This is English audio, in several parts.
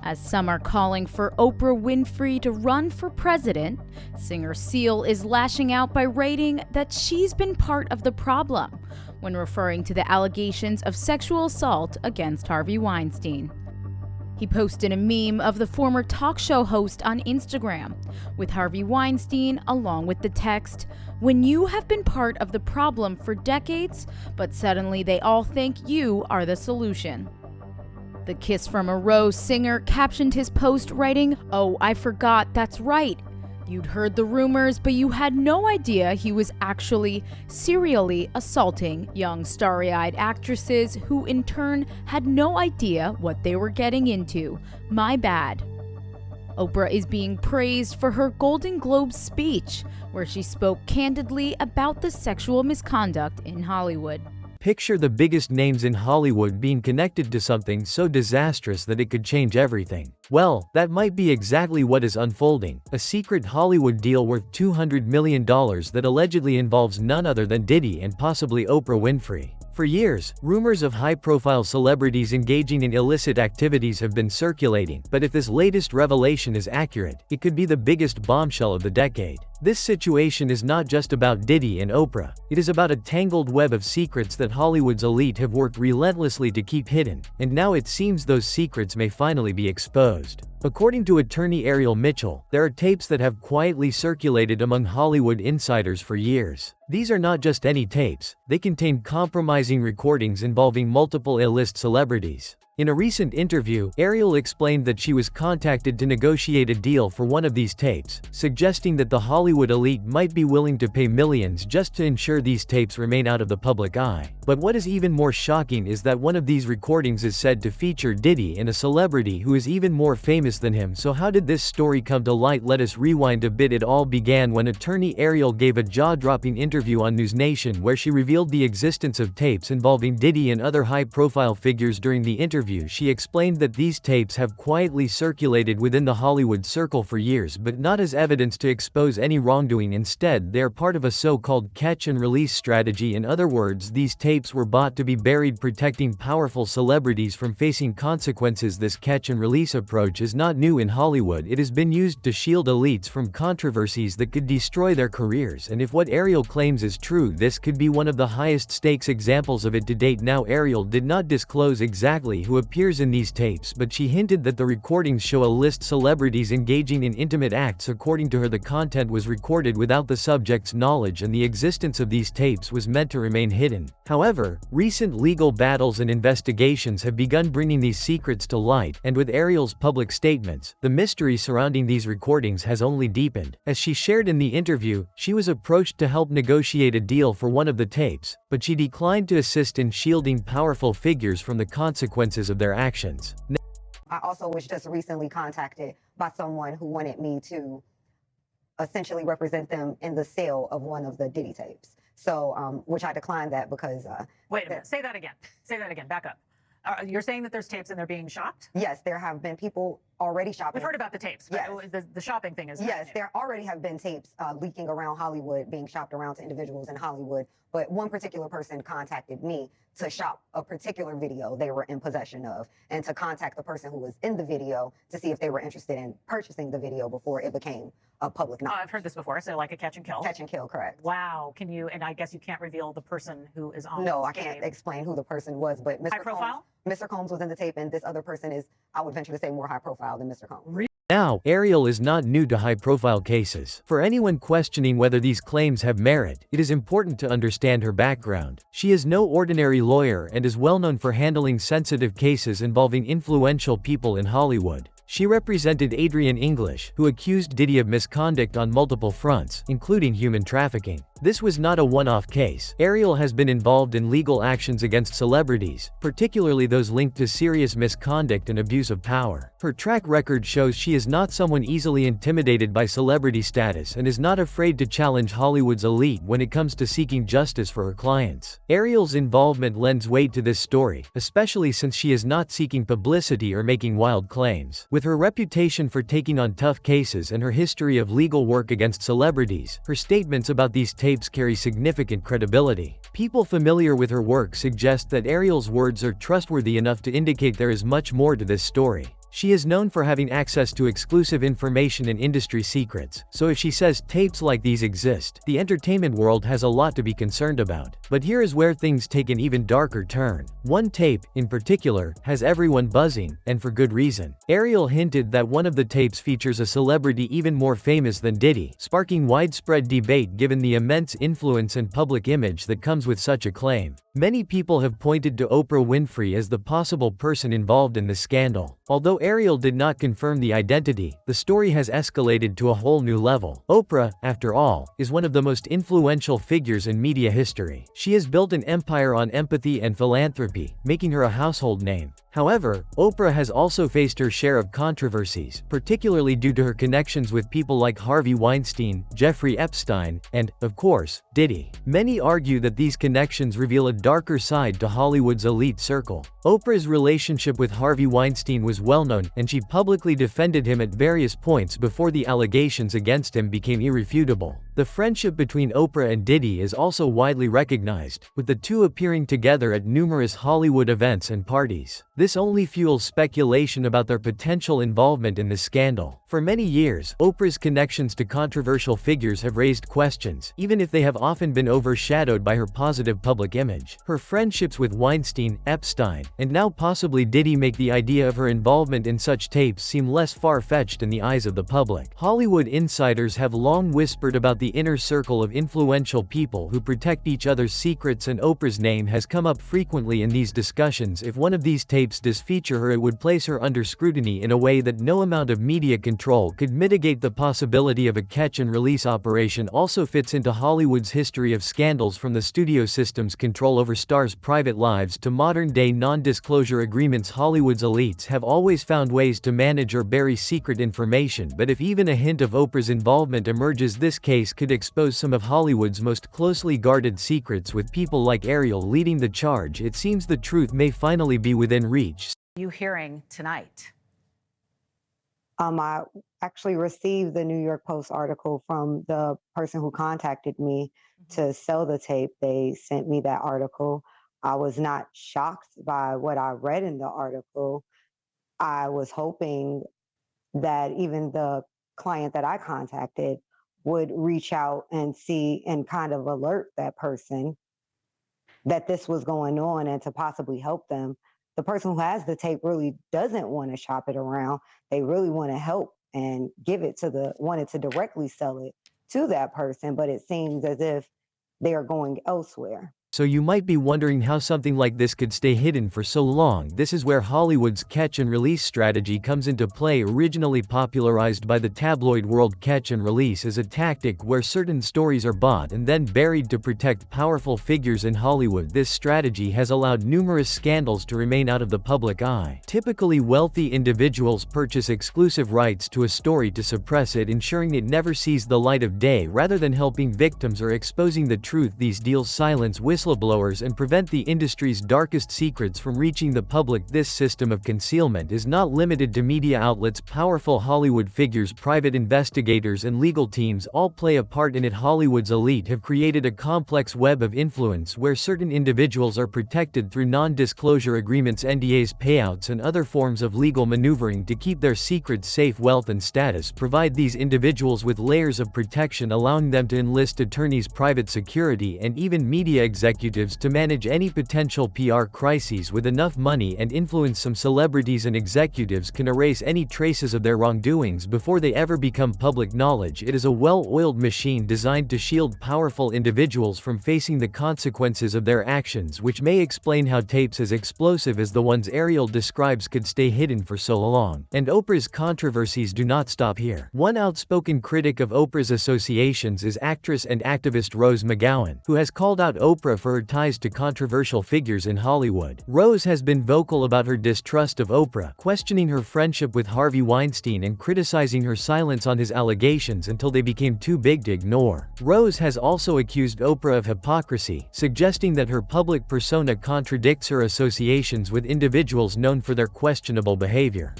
As some are calling for Oprah Winfrey to run for president, singer Seal is lashing out by writing that she's been part of the problem when referring to the allegations of sexual assault against Harvey Weinstein. He posted a meme of the former talk show host on Instagram with Harvey Weinstein along with the text, "When you have been part of the problem for decades, but suddenly they all think you are the solution." The Kiss from a Rose singer captioned his post writing, "Oh, I forgot, that's right. You'd heard the rumors, but you had no idea he was actually serially assaulting young starry-eyed actresses who in turn had no idea what they were getting into. My bad." Oprah is being praised for her Golden Globe speech, where she spoke candidly about the sexual misconduct in Hollywood. Picture the biggest names in Hollywood being connected to something so disastrous that it could change everything. Well, that might be exactly what is unfolding. A secret Hollywood deal worth $200 million that allegedly involves none other than Diddy and possibly Oprah Winfrey. For years, rumors of high-profile celebrities engaging in illicit activities have been circulating, but if this latest revelation is accurate, it could be the biggest bombshell of the decade. This situation is not just about Diddy and Oprah. It is about a tangled web of secrets that Hollywood's elite have worked relentlessly to keep hidden, and now it seems those secrets may finally be exposed. According to attorney Ariel Mitchell, there are tapes that have quietly circulated among Hollywood insiders for years. These are not just any tapes, they contain compromising recordings involving multiple A-list celebrities. In a recent interview, Ariel explained that she was contacted to negotiate a deal for one of these tapes, suggesting that the Hollywood elite might be willing to pay millions just to ensure these tapes remain out of the public eye. But what is even more shocking is that one of these recordings is said to feature Diddy and a celebrity who is even more famous than him. So how did this story come to light? Let us rewind a bit. It all began when attorney Ariel gave a jaw-dropping interview on News Nation where she revealed the existence of tapes involving Diddy and other high-profile figures. During the interview, she explained that these tapes have quietly circulated within the Hollywood circle for years, but not as evidence to expose any wrongdoing. Instead, they are part of a so-called catch-and-release strategy. In other words, these tapes were bought to be buried, protecting powerful celebrities from facing consequences. This catch-and-release approach is not new in Hollywood. It has been used to shield elites from controversies that could destroy their careers, and if what Ariel claims is true, this could be one of the highest-stakes examples of it to date. Now, Ariel did not disclose exactly who appears in these tapes, but she hinted that the recordings show a list celebrities engaging in intimate acts. According to her, the content was recorded without the subject's knowledge, and the existence of these tapes was meant to remain hidden. However, recent legal battles and investigations have begun bringing these secrets to light, and with Ariel's public statements, the mystery surrounding these recordings has only deepened. As she shared in the interview, she was approached to help negotiate a deal for one of the tapes, but she declined to assist in shielding powerful figures from the consequences of their actions. I also was just recently contacted by someone who wanted me to essentially represent them in the sale of one of the Diddy tapes. So, which I declined that because... Wait a minute, say that again. Say that again, back up. You're saying that there's tapes and they're being shopped? Yes, there have been people already shopping. We've heard about the tapes. Yes. The shopping thing is... Yes, there already have been tapes leaking around Hollywood, being shopped around to individuals in Hollywood. But one particular person contacted me to shop a particular video they were in possession of, and to contact the person who was in the video to see if they were interested in purchasing the video before it became a public knowledge. I've heard this before, so like a catch and kill. Catch and kill, correct. Wow. Can you, and I guess you can't reveal the person who is on No, this I can't tape. explain who the person was, but High profile? Mr. Combs was in the tape, and this other person is, I would venture to say, more high profile than Mr. Combs. Now, Ariel is not new to high-profile cases. For anyone questioning whether these claims have merit, it is important to understand her background. She is no ordinary lawyer and is well known for handling sensitive cases involving influential people in Hollywood. She represented Adrian English, who accused Diddy of misconduct on multiple fronts, including human trafficking. This was not a one-off case. Ariel has been involved in legal actions against celebrities, particularly those linked to serious misconduct and abuse of power. Her track record shows she is not someone easily intimidated by celebrity status and is not afraid to challenge Hollywood's elite when it comes to seeking justice for her clients. Ariel's involvement lends weight to this story, especially since she is not seeking publicity or making wild claims. With her reputation for taking on tough cases and her history of legal work against celebrities, her statements about these tapes carry significant credibility. People familiar with her work suggest that Ariel's words are trustworthy enough to indicate there is much more to this story. She is known for having access to exclusive information and industry secrets, so if she says tapes like these exist, the entertainment world has a lot to be concerned about. But here is where things take an even darker turn. One tape, in particular, has everyone buzzing, and for good reason. Ariel hinted that one of the tapes features a celebrity even more famous than Diddy, sparking widespread debate given the immense influence and public image that comes with such a claim. Many people have pointed to Oprah Winfrey as the possible person involved in the scandal. Although Ariel did not confirm the identity, the story has escalated to a whole new level. Oprah, after all, is one of the most influential figures in media history. She has built an empire on empathy and philanthropy, making her a household name. However, Oprah has also faced her share of controversies, particularly due to her connections with people like Harvey Weinstein, Jeffrey Epstein, and, of course, Diddy. Many argue that these connections reveal a darker side to Hollywood's elite circle. Oprah's relationship with Harvey Weinstein was well known, and she publicly defended him at various points before the allegations against him became irrefutable. The friendship between Oprah and Diddy is also widely recognized, with the two appearing together at numerous Hollywood events and parties. This only fuels speculation about their potential involvement in the scandal. For many years, Oprah's connections to controversial figures have raised questions, even if they have often been overshadowed by her positive public image. Her friendships with Weinstein, Epstein, and now possibly Diddy make the idea of her involvement in such tapes seem less far-fetched in the eyes of the public. Hollywood insiders have long whispered about the inner circle of influential people who protect each other's secrets, and Oprah's name has come up frequently in these discussions. If one of these tapes does feature her, it would place her under scrutiny in a way that no amount of media control could mitigate. The possibility of a catch-and-release operation also fits into Hollywood's history of scandals, from the studio system's control over stars' private lives to modern-day non-disclosure agreements. Hollywood's elites have always found ways to manage or bury secret information, but if even a hint of Oprah's involvement emerges, this case could expose some of Hollywood's most closely guarded secrets. With people like Ariel leading the charge, it seems the truth may finally be within reach. You hearing tonight? I actually received the New York Post article from the person who contacted me to sell the tape. They sent me that article. I was not shocked by what I read in the article. I was hoping that even the client that I contacted would reach out and see and kind of alert that person that this was going on and to possibly help them. The person who has the tape really doesn't want to shop it around. They really want to help and wanted to directly sell it to that person, but it seems as if they are going elsewhere. So you might be wondering how something like this could stay hidden for so long. This is where Hollywood's catch-and-release strategy comes into play. Originally popularized by the tabloid world, catch-and-release is a tactic where certain stories are bought and then buried to protect powerful figures in Hollywood. This strategy has allowed numerous scandals to remain out of the public eye. Typically, wealthy individuals purchase exclusive rights to a story to suppress it, ensuring it never sees the light of day. Rather than helping victims or exposing the truth, these deals silence whistleblowers and prevent the industry's darkest secrets from reaching the public. This system of concealment is not limited to media outlets. Powerful Hollywood figures, private investigators, and legal teams all play a part in it. Hollywood's elite have created a complex web of influence where certain individuals are protected through non-disclosure agreements, NDAs, payouts, and other forms of legal maneuvering to keep their secrets safe. Wealth and status provide these individuals with layers of protection, allowing them to enlist attorneys, private security, and even media executives to manage any potential PR crises. With enough money and influence, some celebrities and executives can erase any traces of their wrongdoings before they ever become public knowledge. It is a well-oiled machine designed to shield powerful individuals from facing the consequences of their actions, which may explain how tapes as explosive as the ones Ariel describes could stay hidden for so long. And Oprah's controversies do not stop here. One outspoken critic of Oprah's associations is actress and activist Rose McGowan, who has called out Oprah for her ties to controversial figures in Hollywood. Rose has been vocal about her distrust of Oprah, questioning her friendship with Harvey Weinstein and criticizing her silence on his allegations until they became too big to ignore. Rose has also accused Oprah of hypocrisy, suggesting that her public persona contradicts her associations with individuals known for their questionable behavior.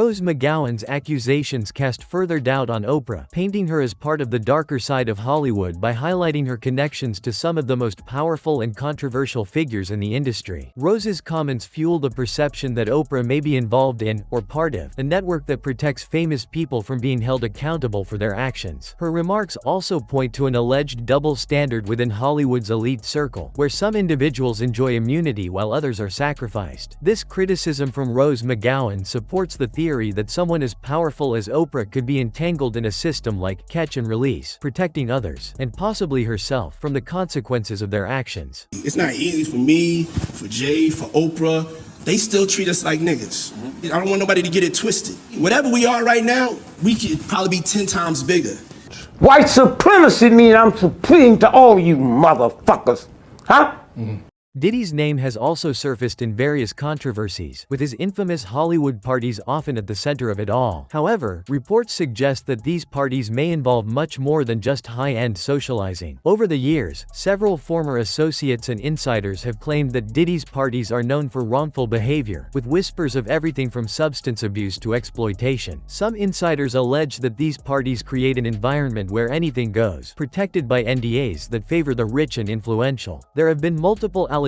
Rose McGowan's accusations cast further doubt on Oprah, painting her as part of the darker side of Hollywood by highlighting her connections to some of the most powerful and controversial figures in the industry. Rose's comments fuel the perception that Oprah may be involved in, or part of, a network that protects famous people from being held accountable for their actions. Her remarks also point to an alleged double standard within Hollywood's elite circle, where some individuals enjoy immunity while others are sacrificed. This criticism from Rose McGowan supports the theory that someone as powerful as Oprah could be entangled in a system like catch and release, protecting others, and possibly herself, from the consequences of their actions. It's not easy for me, for Jay, for Oprah. They still treat us like niggas. I don't want nobody to get it twisted. Whatever we are right now, we could probably be 10 times bigger. White supremacy mean I'm supreme to all you motherfuckers, huh? Diddy's name has also surfaced in various controversies, with his infamous Hollywood parties often at the center of it all. However, reports suggest that these parties may involve much more than just high-end socializing. Over the years, several former associates and insiders have claimed that Diddy's parties are known for wrongful behavior, with whispers of everything from substance abuse to exploitation. Some insiders allege that these parties create an environment where anything goes, protected by NDAs that favor the rich and influential. There have been multiple allegations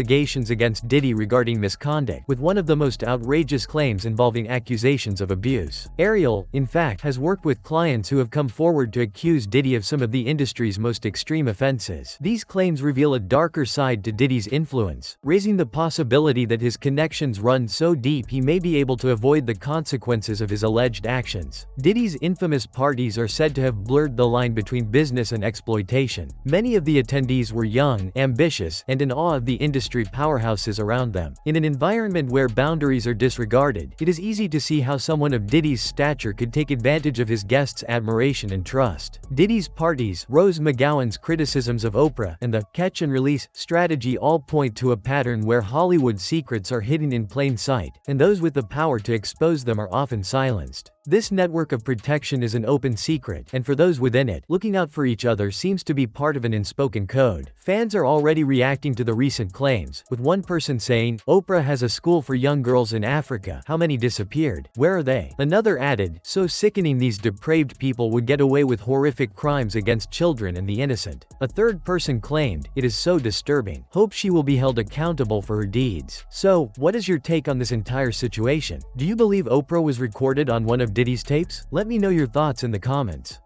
against Diddy regarding misconduct, with one of the most outrageous claims involving accusations of abuse. Ariel, in fact, has worked with clients who have come forward to accuse Diddy of some of the industry's most extreme offenses. These claims reveal a darker side to Diddy's influence, raising the possibility that his connections run so deep he may be able to avoid the consequences of his alleged actions. Diddy's infamous parties are said to have blurred the line between business and exploitation. Many of the attendees were young, ambitious, and in awe of the industry powerhouses around them. In an environment where boundaries are disregarded, it is easy to see how someone of Diddy's stature could take advantage of his guests' admiration and trust. Diddy's parties, Rose McGowan's criticisms of Oprah, and the catch and release strategy all point to a pattern where Hollywood secrets are hidden in plain sight, and those with the power to expose them are often silenced. This network of protection is an open secret, and for those within it, looking out for each other seems to be part of an unspoken code. Fans are already reacting to the recent claims, with one person saying, "Oprah has a school for young girls in Africa. How many disappeared? Where are they?" Another added, "So sickening these depraved people would get away with horrific crimes against children and the innocent." A third person claimed, "It is so disturbing. Hope she will be held accountable for her deeds." So, what is your take on this entire situation? Do you believe Oprah was recorded on one of Diddy's tapes? Let me know your thoughts in the comments.